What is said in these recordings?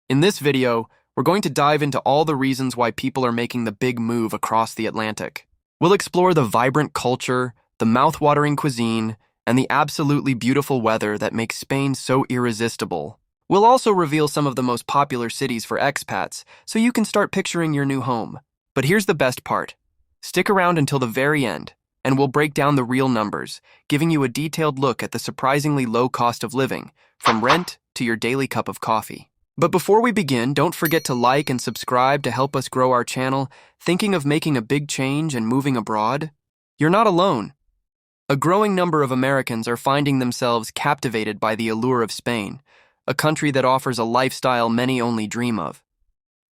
In this video, we're going to dive into all the reasons why people are making the big move across the Atlantic. We'll explore the vibrant culture, the mouth-watering cuisine, and the absolutely beautiful weather that makes Spain so irresistible. We'll also reveal some of the most popular cities for expats, so you can start picturing your new home. But here's the best part. Stick around until the very end, and we'll break down the real numbers, giving you a detailed look at the surprisingly low cost of living, from rent to your daily cup of coffee. But before we begin, don't forget to like and subscribe to help us grow our channel. Thinking of making a big change and moving abroad? You're not alone. A growing number of Americans are finding themselves captivated by the allure of Spain, a country that offers a lifestyle many only dream of.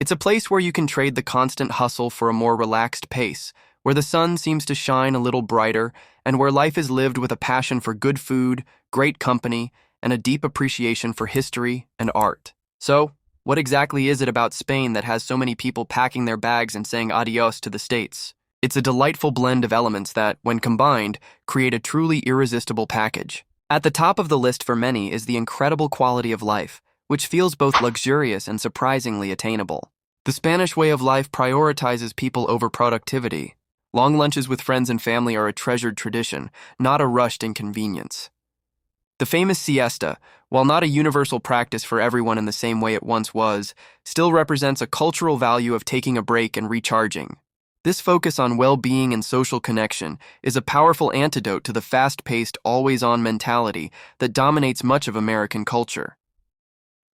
It's a place where you can trade the constant hustle for a more relaxed pace, where the sun seems to shine a little brighter, and where life is lived with a passion for good food, great company, and a deep appreciation for history and art. So, what exactly is it about Spain that has so many people packing their bags and saying adios to the States? It's a delightful blend of elements that, when combined, create a truly irresistible package. At the top of the list for many is the incredible quality of life, which feels both luxurious and surprisingly attainable. The Spanish way of life prioritizes people over productivity. Long lunches with friends and family are a treasured tradition, not a rushed inconvenience. The famous siesta, while not a universal practice for everyone in the same way it once was, still represents a cultural value of taking a break and recharging. This focus on well-being and social connection is a powerful antidote to the fast-paced, always-on mentality that dominates much of American culture.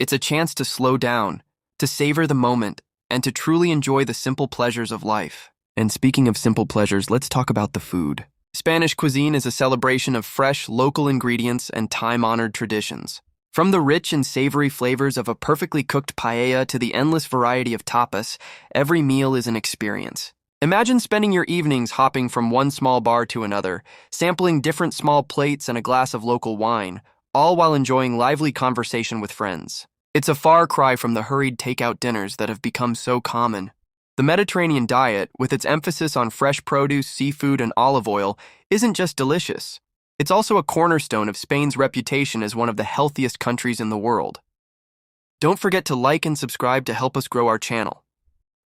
It's a chance to slow down, to savor the moment, and to truly enjoy the simple pleasures of life. And speaking of simple pleasures, let's talk about the food. Spanish cuisine is a celebration of fresh, local ingredients and time-honored traditions. From the rich and savory flavors of a perfectly cooked paella to the endless variety of tapas, every meal is an experience. Imagine spending your evenings hopping from one small bar to another, sampling different small plates and a glass of local wine, all while enjoying lively conversation with friends. It's a far cry from the hurried takeout dinners that have become so common. The Mediterranean diet, with its emphasis on fresh produce, seafood, and olive oil, isn't just delicious. It's also a cornerstone of Spain's reputation as one of the healthiest countries in the world. Don't forget to like and subscribe to help us grow our channel.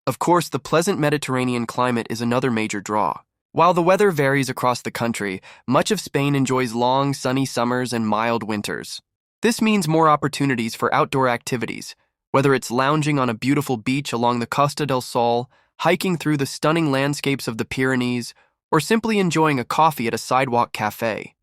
Of course, the pleasant Mediterranean climate is another major draw. While the weather varies across the country, much of Spain enjoys long, sunny summers and mild winters. This means more opportunities for outdoor activities, whether it's lounging on a beautiful beach along the Costa del Sol, hiking through the stunning landscapes of the Pyrenees, or simply enjoying a coffee at a sidewalk cafe.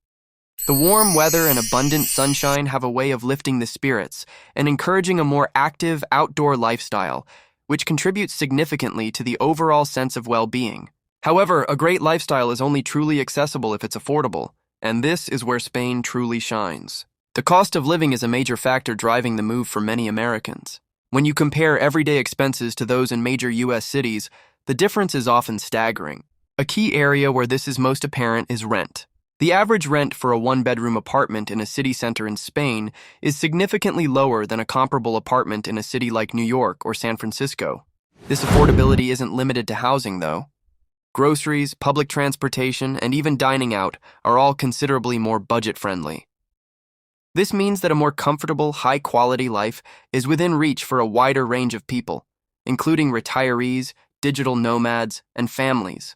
The warm weather and abundant sunshine have a way of lifting the spirits and encouraging a more active, outdoor lifestyle, which contributes significantly to the overall sense of well-being. However, a great lifestyle is only truly accessible if it's affordable, and this is where Spain truly shines. The cost of living is a major factor driving the move for many Americans. When you compare everyday expenses to those in major U.S. cities, the difference is often staggering. A key area where this is most apparent is rent. The average rent for a one-bedroom apartment in a city center in Spain is significantly lower than a comparable apartment in a city like New York or San Francisco. This affordability isn't limited to housing, though. Groceries, public transportation, and even dining out are all considerably more budget-friendly. This means that a more comfortable, high-quality life is within reach for a wider range of people, including retirees, digital nomads, and families.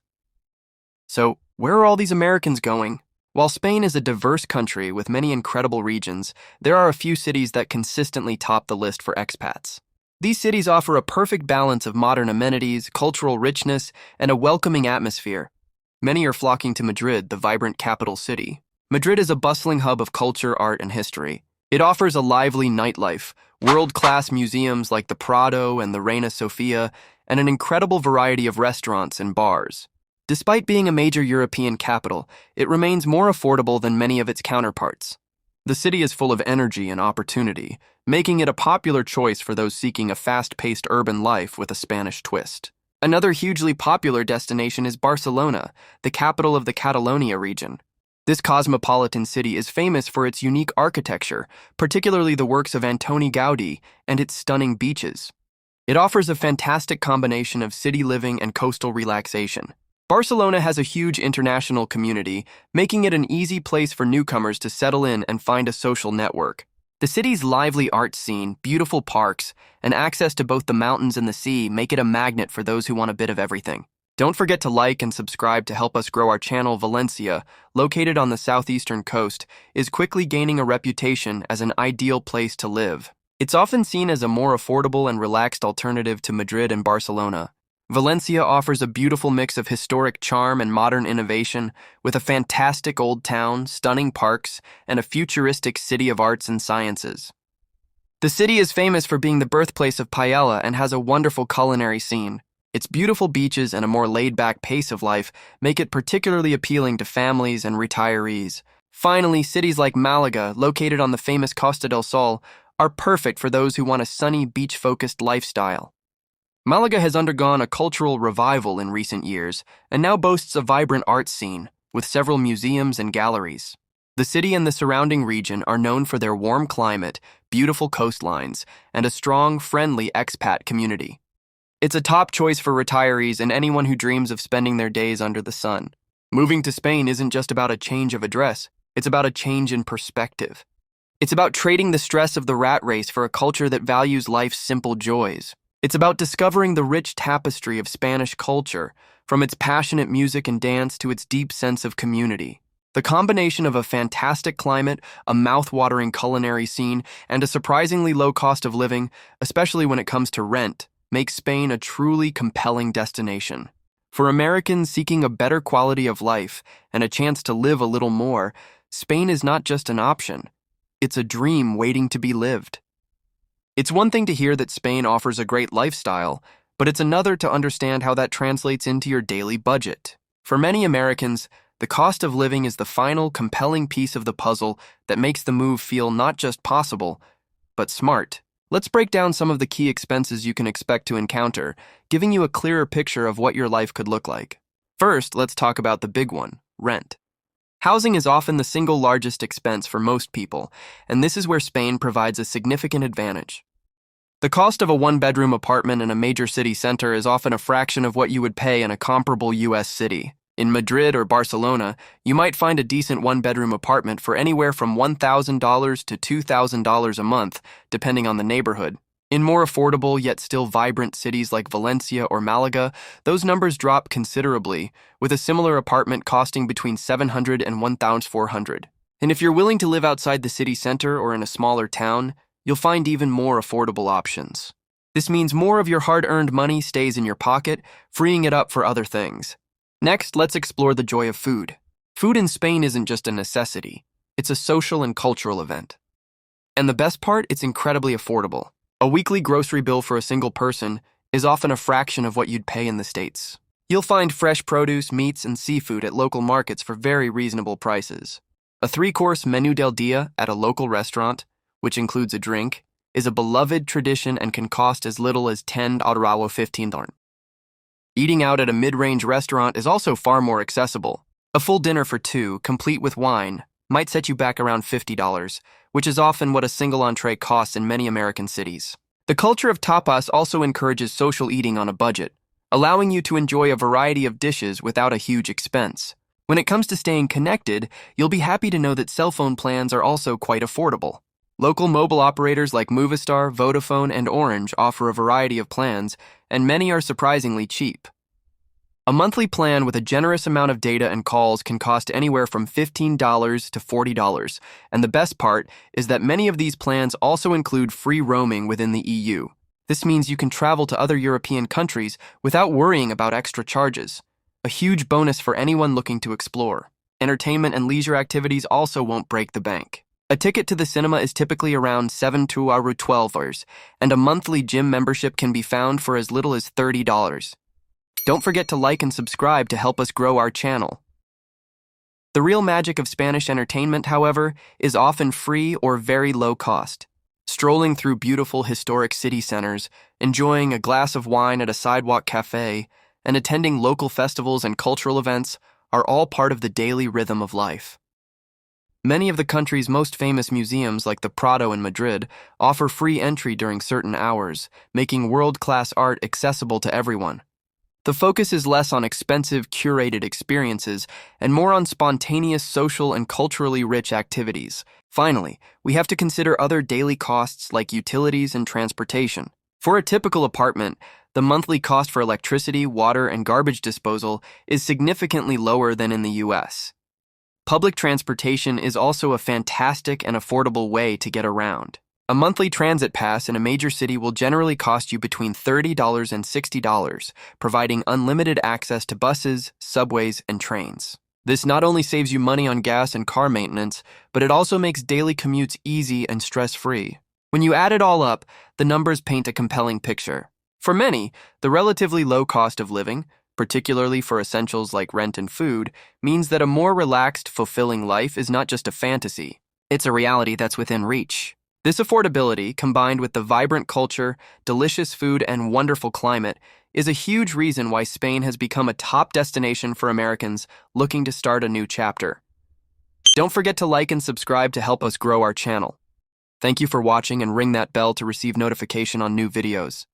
So, where are all these Americans going? While Spain is a diverse country with many incredible regions, there are a few cities that consistently top the list for expats. These cities offer a perfect balance of modern amenities, cultural richness, and a welcoming atmosphere. Many are flocking to Madrid, the vibrant capital city. Madrid is a bustling hub of culture, art, and history. It offers a lively nightlife, world-class museums like the Prado and the Reina Sofia, and an incredible variety of restaurants and bars. Despite being a major European capital, it remains more affordable than many of its counterparts. The city is full of energy and opportunity, making it a popular choice for those seeking a fast-paced urban life with a Spanish twist. Another hugely popular destination is Barcelona, the capital of the Catalonia region. This cosmopolitan city is famous for its unique architecture, particularly the works of Antoni Gaudí and its stunning beaches. It offers a fantastic combination of city living and coastal relaxation. Barcelona has a huge international community, making it an easy place for newcomers to settle in and find a social network. The city's lively art scene, beautiful parks, and access to both the mountains and the sea make it a magnet for those who want a bit of everything. Don't forget to like and subscribe to help us grow our channel. Valencia, located on the southeastern coast, is quickly gaining a reputation as an ideal place to live. It's often seen as a more affordable and relaxed alternative to Madrid and Barcelona. Valencia offers a beautiful mix of historic charm and modern innovation, with a fantastic old town, stunning parks, and a futuristic city of arts and sciences. The city is famous for being the birthplace of paella and has a wonderful culinary scene. Its beautiful beaches and a more laid-back pace of life make it particularly appealing to families and retirees. Finally, cities like Malaga, located on the famous Costa del Sol, are perfect for those who want a sunny, beach-focused lifestyle. Malaga has undergone a cultural revival in recent years and now boasts a vibrant art scene, with several museums and galleries. The city and the surrounding region are known for their warm climate, beautiful coastlines, and a strong, friendly expat community. It's a top choice for retirees and anyone who dreams of spending their days under the sun. Moving to Spain isn't just about a change of address, it's about a change in perspective. It's about trading the stress of the rat race for a culture that values life's simple joys. It's about discovering the rich tapestry of Spanish culture, from its passionate music and dance to its deep sense of community. The combination of a fantastic climate, a mouth-watering culinary scene, and a surprisingly low cost of living, especially when it comes to rent, makes Spain a truly compelling destination. For Americans seeking a better quality of life and a chance to live a little more, Spain is not just an option. It's a dream waiting to be lived. It's one thing to hear that Spain offers a great lifestyle, but it's another to understand how that translates into your daily budget. For many Americans, the cost of living is the final, compelling piece of the puzzle that makes the move feel not just possible, but smart. Let's break down some of the key expenses you can expect to encounter, giving you a clearer picture of what your life could look like. First, let's talk about the big one, rent. Housing is often the single largest expense for most people, and this is where Spain provides a significant advantage. The cost of a one-bedroom apartment in a major city center is often a fraction of what you would pay in a comparable U.S. city. In Madrid or Barcelona, you might find a decent one-bedroom apartment for anywhere from $1,000 to $2,000 a month, depending on the neighborhood. In more affordable yet still vibrant cities like Valencia or Malaga, those numbers drop considerably, with a similar apartment costing between $700 and $1,400. And if you're willing to live outside the city center or in a smaller town, you'll find even more affordable options. This means more of your hard-earned money stays in your pocket, freeing it up for other things. Next, let's explore the joy of food. Food in Spain isn't just a necessity, it's a social and cultural event. And the best part, it's incredibly affordable. A weekly grocery bill for a single person is often a fraction of what you'd pay in the States. You'll find fresh produce, meats, and seafood at local markets for very reasonable prices. A 3-course menú del día at a local restaurant, which includes a drink, is a beloved tradition and can cost as little as $10 to $15. Eating out at a mid-range restaurant is also far more accessible. A full dinner for two, complete with wine, might set you back around $50, which is often what a single entree costs in many American cities. The culture of tapas also encourages social eating on a budget, allowing you to enjoy a variety of dishes without a huge expense. When it comes to staying connected, you'll be happy to know that cell phone plans are also quite affordable. Local mobile operators like Movistar, Vodafone, and Orange offer a variety of plans, and many are surprisingly cheap. A monthly plan with a generous amount of data and calls can cost anywhere from $15 to $40, and the best part is that many of these plans also include free roaming within the EU. This means you can travel to other European countries without worrying about extra charges, a huge bonus for anyone looking to explore. Entertainment and leisure activities also won't break the bank. A ticket to the cinema is typically around $7 to $12, and a monthly gym membership can be found for as little as $30. Don't forget to like and subscribe to help us grow our channel. The real magic of Spanish entertainment, however, is often free or very low cost. Strolling through beautiful historic city centers, enjoying a glass of wine at a sidewalk cafe, and attending local festivals and cultural events are all part of the daily rhythm of life. Many of the country's most famous museums, like the Prado in Madrid, offer free entry during certain hours, making world-class art accessible to everyone. The focus is less on expensive, curated experiences and more on spontaneous social and culturally rich activities. Finally, we have to consider other daily costs like utilities and transportation. For a typical apartment, the monthly cost for electricity, water, and garbage disposal is significantly lower than in the US. Public transportation is also a fantastic and affordable way to get around. A monthly transit pass in a major city will generally cost you between $30 and $60, providing unlimited access to buses, subways, and trains. This not only saves you money on gas and car maintenance, but it also makes daily commutes easy and stress-free. When you add it all up, the numbers paint a compelling picture. For many, the relatively low cost of living, particularly for essentials like rent and food, means that a more relaxed, fulfilling life is not just a fantasy. It's a reality that's within reach. This affordability, combined with the vibrant culture, delicious food, and wonderful climate, is a huge reason why Spain has become a top destination for Americans looking to start a new chapter. Don't forget to like and subscribe to help us grow our channel. Thank you for watching, and ring that bell to receive notification on new videos.